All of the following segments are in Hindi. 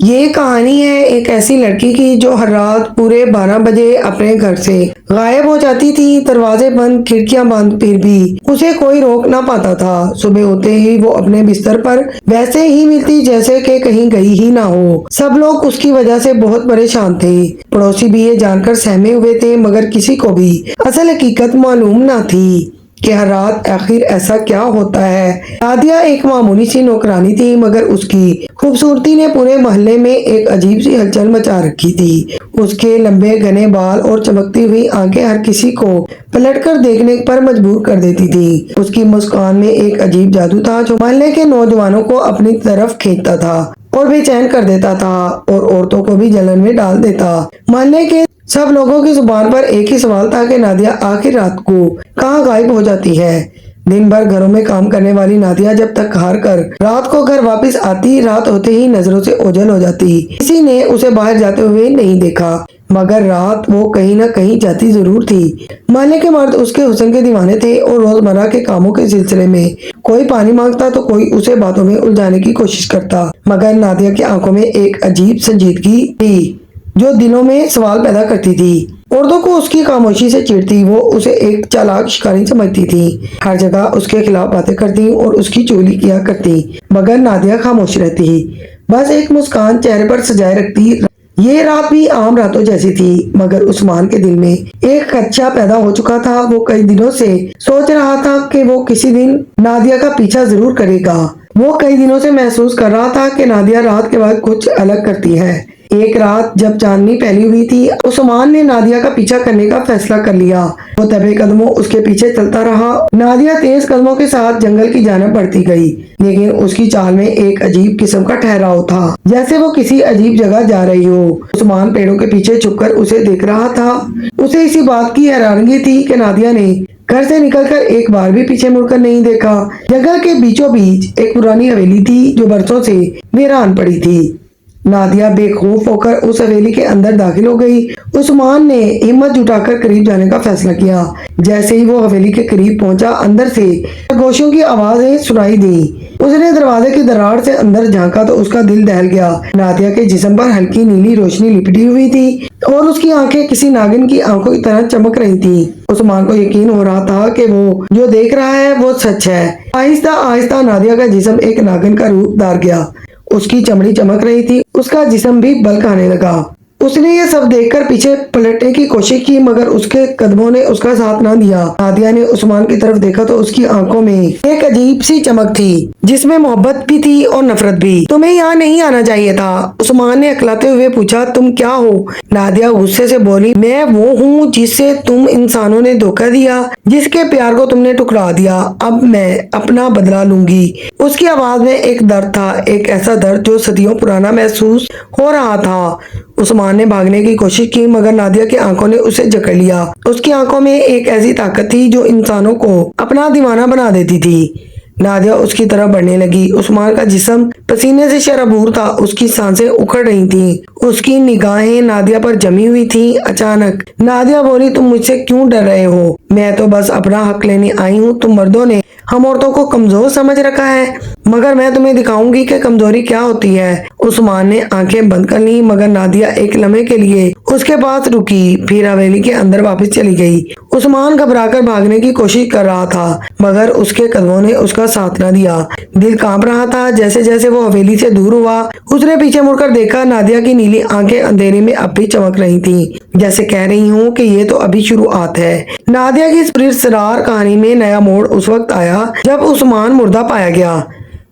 ये कहानी है एक ऐसी लड़की की जो हर रात पूरे 12 बजे अपने घर से गायब हो जाती थी। दरवाजे बंद, खिड़कियां बंद, फिर भी उसे कोई रोक ना पाता था। सुबह होते ही वो अपने बिस्तर पर वैसे ही मिलती जैसे कि कहीं गई ही ना हो। सब लोग उसकी वजह से बहुत परेशान थे। पड़ोसी भी ये जानकर सहमे हुए थे, मगर किसी को भी असल हकीकत मालूम ना थी कि हर रात आखिर ऐसा क्या होता है। नादिया एक मामूली सी नौकरानी थी, मगर उसकी खूबसूरती ने पूरे मोहल्ले में एक अजीब सी हलचल मचा रखी थी। उसके लंबे घने बाल और चमकती हुई आंखें हर किसी को पलटकर देखने पर मजबूर कर देती थी। उसकी मुस्कान में एक अजीब जादू था जो मोहल्ले के नौजवानों को अपनी तरफ खींचता था और बेचैन कर देता था, और औरतों को भी जलन में डाल देता। मोहल्ले के सब लोगों की जुबान पर एक ही सवाल था कि नादिया आखिर रात को कहाँ गायब हो जाती है। दिन भर घरों में काम करने वाली नादिया जब तक हार कर रात को घर वापस आती, रात होते ही नजरों से ओझल हो जाती। किसी ने उसे बाहर जाते हुए नहीं देखा, मगर रात वो कहीं न कहीं जाती जरूर थी। मोहल्ले के मर्द उसके हुस्न के दीवाने थे और रोजमर्रा के कामों के सिलसिले में कोई पानी मांगता तो कोई उसे बातों में उलझाने की कोशिश करता, मगर नादिया की आंखों में एक अजीब संजीदगी थी जो दिलों में सवाल पैदा करती थी। औरतों को उसकी खामोशी से चिढ़ती, वो उसे एक चालाक शिकारी समझती थी। हर जगह उसके खिलाफ बातें करती और उसकी चुगली किया करती, मगर नादिया खामोश रहती, बस एक मुस्कान चेहरे पर सजाए रखती। ये रात भी आम रातों जैसी थी, मगर उस्मान के दिल में एक खदशा पैदा हो चुका था। वो कई दिनों से सोच रहा था कि वो किसी दिन नादिया का पीछा जरूर करेगा। वो कई दिनों से महसूस कर रहा था कि नादिया रात के बाद कुछ अलग करती है। एक रात जब चांदनी फैली हुई थी, उस्मान ने नादिया का पीछा करने का फैसला कर लिया। वो दबे कदमों उसके पीछे चलता रहा। नादिया तेज कदमों के साथ जंगल की जानब बढ़ती गई, लेकिन उसकी चाल में एक अजीब किस्म का ठहराव था, जैसे वो किसी अजीब जगह जा रही हो। उस्मान पेड़ों के पीछे छुपकर उसे देख रहा था। उसे इसी बात की हैरानगी थी कि नादिया ने घर से निकलकर एक बार भी पीछे मुड़कर नहीं देखा। जंगल के बीचों बीच एक पुरानी हवेली थी जो बरसों से वीरान पड़ी थी। नादिया बेखौफ होकर उस हवेली के अंदर दाखिल हो गई। उस्मान ने हिम्मत जुटाकर करीब जाने का फैसला किया। जैसे ही वो हवेली के करीब पहुंचा, अंदर से खरगोशों की आवाजें सुनाई दी। उसने दरवाजे की दरार से अंदर झांका तो उसका दिल दहल गया। नादिया के जिस्म पर हल्की नीली रोशनी लिपटी हुई थी और उसकी आंखें किसी नागिन की आंखों की तरह चमक रही थी। उस्मान को यकीन हो रहा था कि वो जो देख रहा है वो सच है। आहिस्ता आहिस्ता नादिया का जिस्म एक नागिन का रूप धार गया। उसकी चमड़ी चमक रही थी, उसका जिस्म भी बल खाने लगा। उसने ये सब देखकर पीछे पलटने की कोशिश की, मगर उसके कदमों ने उसका साथ ना दिया। नादिया ने उस्मान की तरफ देखा तो उसकी आंखों में एक अजीब सी चमक थी, जिसमें मोहब्बत भी थी और नफरत भी। तुम्हें यहाँ नहीं आना चाहिए था, उस्मान ने अकलाते हुए पूछा। तुम क्या हो? नादिया गुस्से से बोली, मैं वो हूँ जिससे तुम इंसानों ने धोखा दिया, जिसके प्यार को तुमने ठुकरा दिया। अब मैं अपना बदला लूंगी। उसकी आवाज में एक दर्द था, एक ऐसा दर्द जो सदियों पुराना महसूस हो रहा था। उस्मान ने भागने की कोशिश की, मगर नादिया की आंखों ने उसे जकड़ लिया। उसकी आंखों में एक ऐसी ताकत थी जो इंसानों को अपना दीवाना बना देती थी। नादिया उसकी तरफ बढ़ने लगी। उस्मान का जिस्म पसीने से शराबूर था, उसकी सांसें उखड़ रही थीं, उसकी निगाहें नादिया पर जमी हुई थीं। अचानक नादिया बोली, तुम मुझसे क्यों डर रहे हो? मैं तो बस अपना हक लेने आई हूँ। तुम मर्दों ने हम औरतों को कमजोर समझ रखा है, मगर मैं तुम्हें दिखाऊंगी कि कमजोरी क्या होती है। उस्मान ने आंखें बंद कर ली, मगर नादिया एक लम्हे के लिए उसके पास रुकी, फिर हवेली के अंदर वापस चली गई। उस्मान घबराकर भागने की कोशिश कर रहा था, मगर उसके कदमों ने उसका साथ न दिया। दिल कांप रहा था। जैसे जैसे वो हवेली से दूर हुआ, उसने पीछे मुड़कर देखा। नादिया की नीली आंखें अंधेरे में अब भी चमक रही थीं, जैसे कह रही हूँ कि ये तो अभी शुरुआत है। नादिया की इस पुरस्रार कहानी में नया मोड़ उस वक्त आया जब उस्मान मुर्दा पाया गया,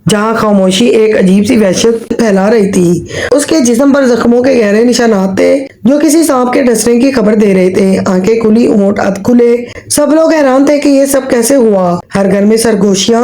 जहाँ खामोशी एक अजीब सी वहशत फैला रही थी। उसके जिस्म पर जख्मों के गहरे निशानात थे जो किसी सांप के डसने की खबर दे रहे थे। आंखें खुली, होंठ अध खुले। सब लोग हैरान थे कि ये सब कैसे हुआ। हर घर में सरगोशियां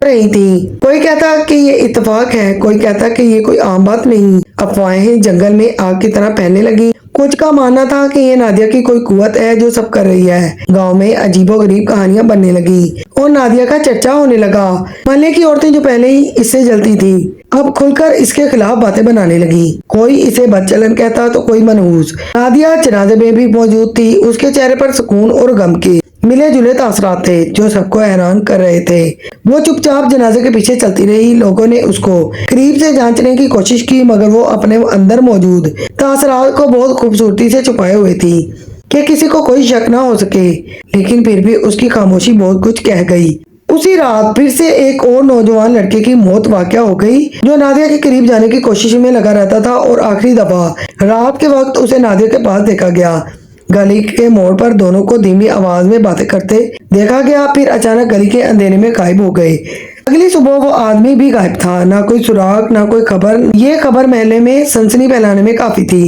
रही थी। कोई कहता कि ये इत्तेफाक है, कोई कहता कि ये कोई आम बात नहीं। अफवाहें जंगल में आग की तरह फैलने लगी। कुछ का मानना था कि ये नादिया की कोई कुवत है जो सब कर रही है। गांव में अजीबोगरीब कहानियां बनने लगी और नादिया का चर्चा होने लगा। मोहल्ले की औरतें जो पहले ही इससे जलती थी, अब खुलकर इसके खिलाफ बातें बनाने लगी। कोई इसे बदचलन कहता तो कोई मनहूस। नादिया जनाजे में भी मौजूद थी। उसके चेहरे पर सुकून और गम के मिले जुले तासरात थे जो सबको हैरान कर रहे थे। वो चुपचाप जनाजे के पीछे चलती रही। लोगों ने उसको करीब से जांचने की कोशिश की मगर वो अपने अंदर मौजूद तासरात को बहुत खूबसूरती से छुपाए हुए थी कि किसी को कोई शक ना हो सके। लेकिन फिर भी उसकी खामोशी बहुत कुछ कह गई। उसी रात फिर से एक और नौजवान लड़के की मौत वाक़या हो गई जो नादिया के करीब जाने की कोशिश में लगा रहता था और आखिरी दफा रात के वक्त उसे नादिया के पास देखा गया। गली के मोड़ पर दोनों को धीमी आवाज में बातें करते देखा गया, फिर अचानक गली के अंधेरे में गायब हो गए। अगली सुबह वो आदमी भी गायब था, ना कोई सुराग ना कोई खबर। ये खबर महल्ले में सनसनी फैलाने में काफी थी।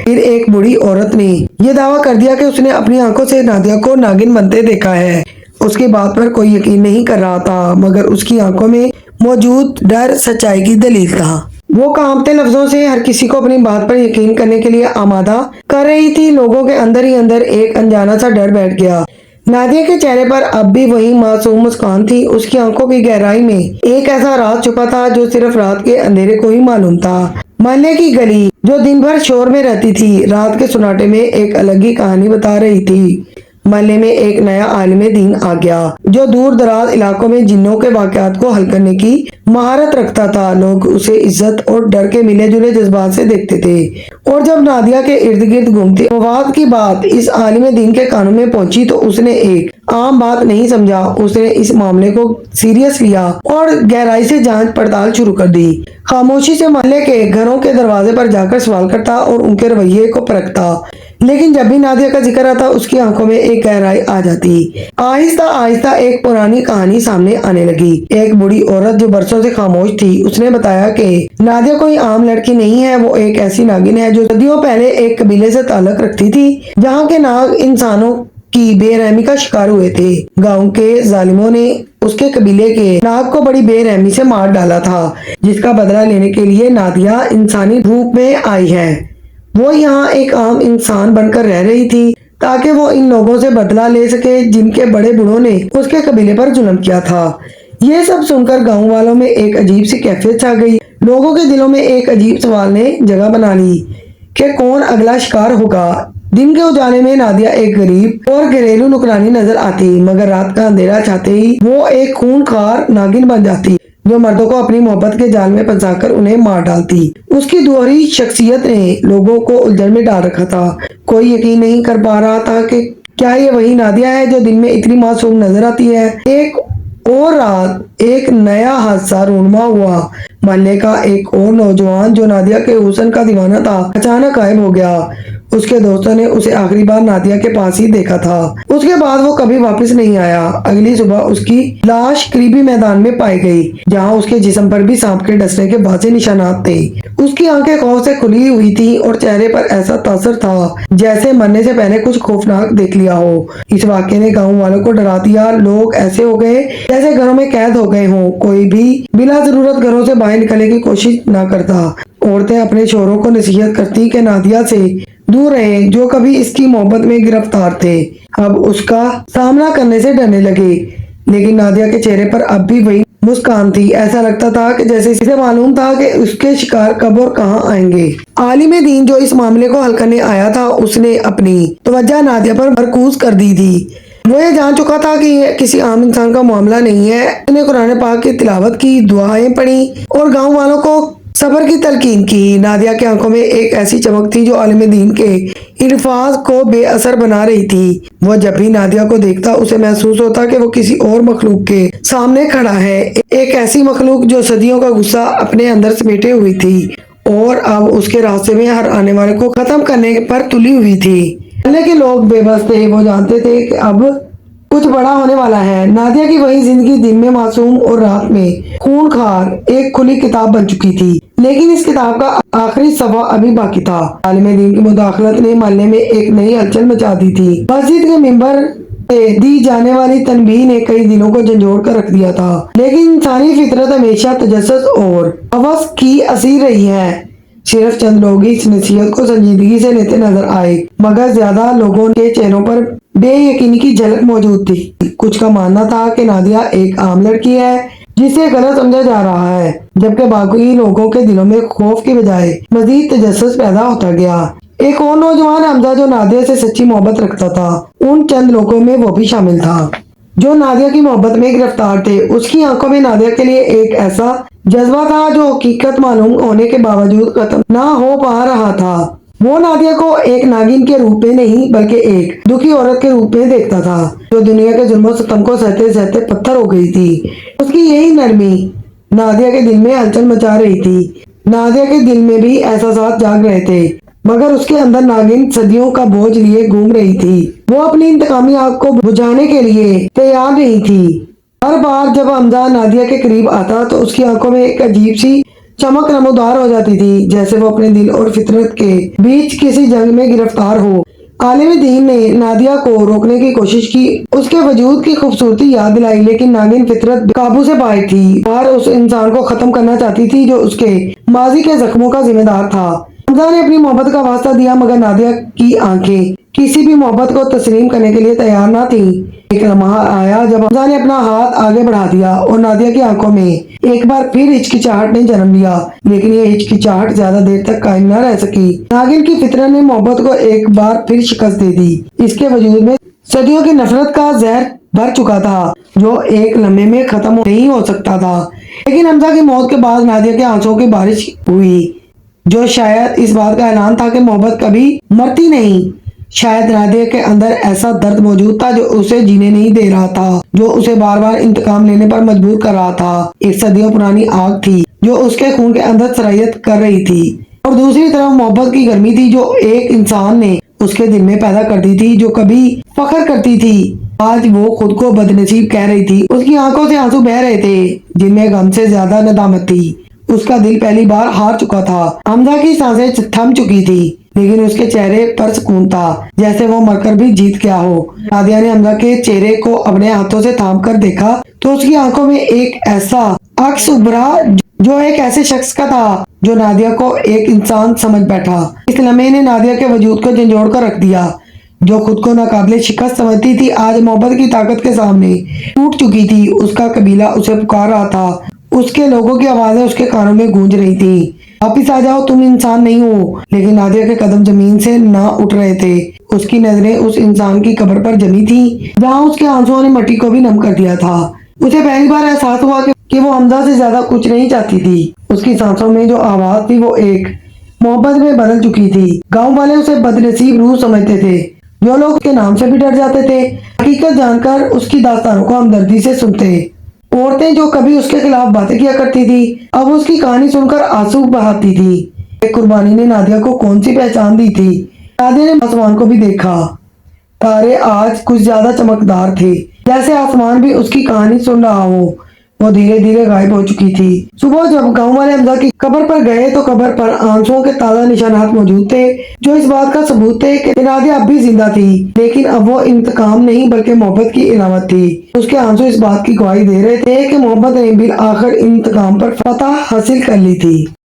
फिर एक बूढ़ी औरत ने यह दावा कर दिया कि उसने अपनी आंखों से नादिया को नागिन बनते देखा है। उसकी बात पर कोई यकीन नहीं कर रहा था मगर उसकी आंखों में मौजूद डर सच्चाई की दलील था। वो कांपते लफ्जों से हर किसी को अपनी बात पर यकीन करने के लिए आमादा कर रही थी। लोगों के अंदर ही अंदर एक अनजाना सा डर बैठ गया। नादिया के चेहरे पर अब भी वही मासूम मुस्कान थी। उसकी आंखों की गहराई में एक ऐसा राज छुपा था जो सिर्फ रात के अंधेरे को ही मालूम था। मोहल्ले की गली जो दिन भर शोर में रहती थी रात के सुनाटे में एक अलग ही कहानी बता रही थी। मोहल्ले में एक नया आलिम दीन आ गया जो दूर दराज इलाकों में जिन्नों के वाकयात को हल करने की महारत रखता था। लोग उसे इज्जत और डर के मिले जुले जज्बात से देखते थे और जब नादिया के इर्द गिर्द घूमती वफात की बात इस आलिम दीन के कानों में पहुंची तो उसने एक आम बात नहीं समझा। उसने इस मामले को सीरियस लिया और गहराई से जांच पड़ताल शुरू कर दी। खामोशी से मोहल्ले के घरों के दरवाजे पर जाकर सवाल करता और उनके रवैये को परखता। लेकिन जब भी नादिया का जिक्र आता उसकी आंखों में एक गहराई आ जाती। आहिस्ता आहिस्ता एक पुरानी कहानी सामने आने लगी। एक बूढ़ी औरत जो बरसों से खामोश थी उसने बताया कि नादिया कोई आम लड़की नहीं है, वो एक ऐसी नागिन है जो सदियों पहले एक कबीले से ताल्लुक रखती थी जहाँ के नाग इंसानों की बेरहमी का शिकार हुए थे। गांव के जालिमों ने उसके कबीले के नाग को बड़ी बेरहमी से मार डाला था, जिसका बदला लेने के लिए नादिया इंसानी रूप में आई है। वो यहाँ एक आम इंसान बनकर रह रही थी ताकि वो इन लोगों से बदला ले सके जिनके बड़े बूढ़ों ने उसके कबीले पर जुल्म किया था। ये सब सुनकर गांव वालों में एक अजीब सी कैफियत छा गई। लोगों के दिलों में एक अजीब सवाल ने जगह बना ली कि कौन अगला शिकार होगा। दिन के उजाले में नादिया एक गरीब और घरेलू नुकरानी नजर आती मगर रात का अंधेरा छाते ही वो एक खूंखार नागिन बन जाती जो मर्दों को अपनी मोहब्बत के जाल में फंसाकर उन्हें मार डालती। उसकी दोहरी शख्सियत ने लोगों को उलझन में डाल रखा था। कोई यकीन नहीं कर पा रहा था कि क्या ये वही नादिया है जो दिन में इतनी मासूम नजर आती है। एक और रात एक नया हादसा रूनुमा हुआ। मोहल्ले का एक और नौजवान जो नादिया के हुस्न का दीवाना था अचानक गायब हो गया। उसके दोस्तों ने उसे आखिरी बार नादिया के पास ही देखा था। उसके बाद वो कभी वापस नहीं आया। अगली सुबह उसकी लाश करीबी मैदान में पाई गई जहां उसके जिस्म पर भी सांप के डसने के वाज़ेह निशानात थे। उसकी आंखें खौफ से खुली हुई थी और चेहरे पर ऐसा तासर था जैसे मरने से पहले कुछ खौफनाक देख लिया हो। इस वाक़े ने गाँव वालों को डरा दिया। लोग ऐसे हो गए जैसे घरों में कैद हो गए हों। कोई भी बिला जरूरत घरों से बाहर निकलने की कोशिश न करता। औरतें अपने शोहरों को नसीहत करती कि नादिया से दूर रहे जो कभी इसकी मोहब्बत में गिरफ्तार थे। अब उसका सामना करने से डरने लगे। लेकिन नादिया के चेहरे पर अब भी वही मुस्कान थी। ऐसा लगता था कि जैसे इसे मालूम था कि उसके शिकार कब और कहां आएंगे। आलिम दीन जो इस मामले को हल करने आया था उसने अपनी तवज्जो नादिया पर मरकूज कर दी थी। वो ये जान चुका था कि ये किसी आम इंसान का मामला नहीं है। उसने कुरान पाक की तिलावत की, दुआएं पढ़ी और गाँव वालों को सबर की तलकीन की। नादिया की आंखों में एक ऐसी चमक थी जो आलिम दीन के इल्फाज को बेअसर बना रही थी। वो जब भी नादिया को देखता उसे महसूस होता कि वो किसी और मखलूक के सामने खड़ा है। एक ऐसी मखलूक जो सदियों का गुस्सा अपने अंदर समेटे हुई थी और अब उसके रास्ते में हर आने वाले को खत्म करने पर तुली हुई थी। पहले के लोग बेबस थे। वो जानते थे कि अब कुछ बड़ा होने वाला है। नादिया की वही जिंदगी दिन में मासूम और रात में खूनखार एक खुली किताब बन चुकी थी। लेकिन इस किताब का आखिरी सफा अभी बाकी था। आलिम दीन की मुदाखलत ने मोहल्ले में एक नई हलचल मचा दी थी। मस्जिद के मिंबर से दी जाने वाली तनबीह ने कई दिनों को झंझोड़ कर रख दिया था। लेकिन इंसानी फितरत हमेशा तजस्सुस और हवस की असीर रही है। सिर्फ चंद लोग इस नसीहत को संजीदगी से लेते नजर आए मगर ज्यादा लोगों के चेहरों पर बेयकीनी की झलक मौजूद थी। कुछ का मानना था कि नादिया एक आम लड़की है जिसे गलत समझा जा रहा है, जबकि बाकी लोगों के दिलों में खौफ के बजाय मजीद तजस्सुस पैदा होता गया। एक और नौजवान हमजा जो नादिया से सच्ची मोहब्बत रखता था, उन चंद लोगों में वो भी शामिल था जो नादिया की मोहब्बत में गिरफ्तार थे। उसकी आंखों में नादिया के लिए एक ऐसा जज्बा था जो हकीकत मालूम होने के बावजूद खत्म ना हो पा रहा था। वो नादिया को एक नागिन के रूप में नहीं बल्कि एक दुखी औरत के रूप में देखता था जो दुनिया के जुल्म सितम को सहते सहते पत्थर हो गई थी। उसकी यही नरमी नादिया के दिल में हलचल मचा रही थी। नादिया के दिल में भी एहसास जाग रहे थे, मगर उसके अंदर नागिन सदियों का बोझ लिए घूम रही थी। वो अपनी इंतकामी आग को बुझाने के लिए तैयार नहीं थी। हर बार जब हमजा नादिया के करीब आता तो उसकी आंखों में एक अजीब सी चमक नमूदार हो जाती थी, जैसे वो अपने दिल और फितरत के बीच किसी जंग में गिरफ्तार हो। आलिम दीन ने नादिया को रोकने की कोशिश की, उसके वजूद की खूबसूरती याद दिलाई, लेकिन नागिन फितरत काबू से बाहर थी और उस इंसान को खत्म करना चाहती थी जो उसके माजी के जख्मों का जिम्मेदार था। हमजा ने अपनी मोहब्बत का वास्ता दिया, मगर नादिया की आंखें किसी भी मोहब्बत को तस्लीम करने के लिए तैयार ना थी। एक लम्हा आया जब हमजा ने अपना हाथ आगे बढ़ा दिया और नादिया की आंखों में एक बार फिर हिचकिचाहट ने जन्म लिया, लेकिन ये हिचकिचाहट ज्यादा देर तक कायम न रह सकी। नागिन की फितरत ने मोहब्बत को एक बार फिर शिकस्त दे दी। इसके वजूद में सदियों की नफरत का जहर भर चुका था जो एक लम्हे में खत्म नहीं हो सकता था। लेकिन हमजा की मौत के बाद नादिया के आंसुओं की बारिश हुई, जो शायद इस बात का ऐलान था कि मोहब्बत कभी मरती नहीं। शायद नादिया के अंदर ऐसा दर्द मौजूद था जो उसे जीने नहीं दे रहा था, जो उसे बार बार इंतकाम लेने पर मजबूर कर रहा था। एक सदियों पुरानी आग थी जो उसके खून के अंदर सरायत कर रही थी, और दूसरी तरफ मोहब्बत की गर्मी थी जो एक इंसान ने उसके दिल में पैदा कर दी थी, जो कभी फख्र करती थी आज वो खुद को बदनसीब कह रही थी। उसकी आंखों से आंसू बह रहे थे जिनमें गम से ज्यादा नदामत थी। उसका दिल पहली बार हार चुका था। हमजा की सांसें थम चुकी थी, लेकिन उसके चेहरे पर सुकून था, जैसे वो मरकर भी जीत गया हो। नादिया ने हमजा के चेहरे को अपने हाथों से थाम कर देखा तो उसकी आंखों में एक ऐसा अक्स उभरा जो एक ऐसे शख्स का था जो नादिया को एक इंसान समझ बैठा। इस लम्हे ने नादिया के वजूद को झंझोड़ कर रख दिया। जो खुद को नाकाबिले शिकस्त समझती थी आज मोहब्बत की ताकत के सामने टूट चुकी थी। उसका कबीला उसे पुकार रहा था, उसके लोगों की आवाजें उसके कानों में गूंज रही थी, वापिस आ जाओ, तुम इंसान नहीं हो। लेकिन नादिया के कदम जमीन से ना उठ रहे थे। उसकी नजरें उस इंसान की कब्र पर जमी थी जहाँ उसके आंसुओं ने मिट्टी को भी नम कर दिया था। उसे पहली बार एहसास हुआ कि वो हमजा से ज्यादा कुछ नहीं चाहती थी। उसकी सांसों में जो आवाज थी वो एक मोहब्बत में बदल चुकी थी। गांव वाले उसे बदनसीब रूह समझते थे, जो लोग उसके नाम से भी डर जाते थे। हकीकत जानकर उसकी दास्तानों को हमदर्दी से सुनते। औरतें जो कभी उसके खिलाफ बातें किया करती थी अब उसकी कहानी सुनकर आंसू बहाती थी। एक कुर्बानी ने नादिया को कौन सी पहचान दी थी। नादिया ने आसमान को भी देखा। तारे आज कुछ ज्यादा चमकदार थे, जैसे आसमान भी उसकी कहानी सुन रहा हो। वो धीरे धीरे गायब हो चुकी थी। सुबह जब गांव वाले हमजा की कब्र पर गए तो कब्र पर आंसुओं के ताजा निशानात मौजूद थे, जो इस बात का सबूत थे कि नादिया अब भी जिंदा थी। लेकिन अब वो इंतकाम नहीं बल्कि मोहब्बत की इलामत थी। उसके आंसू इस बात की गवाही दे रहे थे कि मोहब्बत ने बिल आखिर इंतकाम पर फतह हासिल कर ली थी।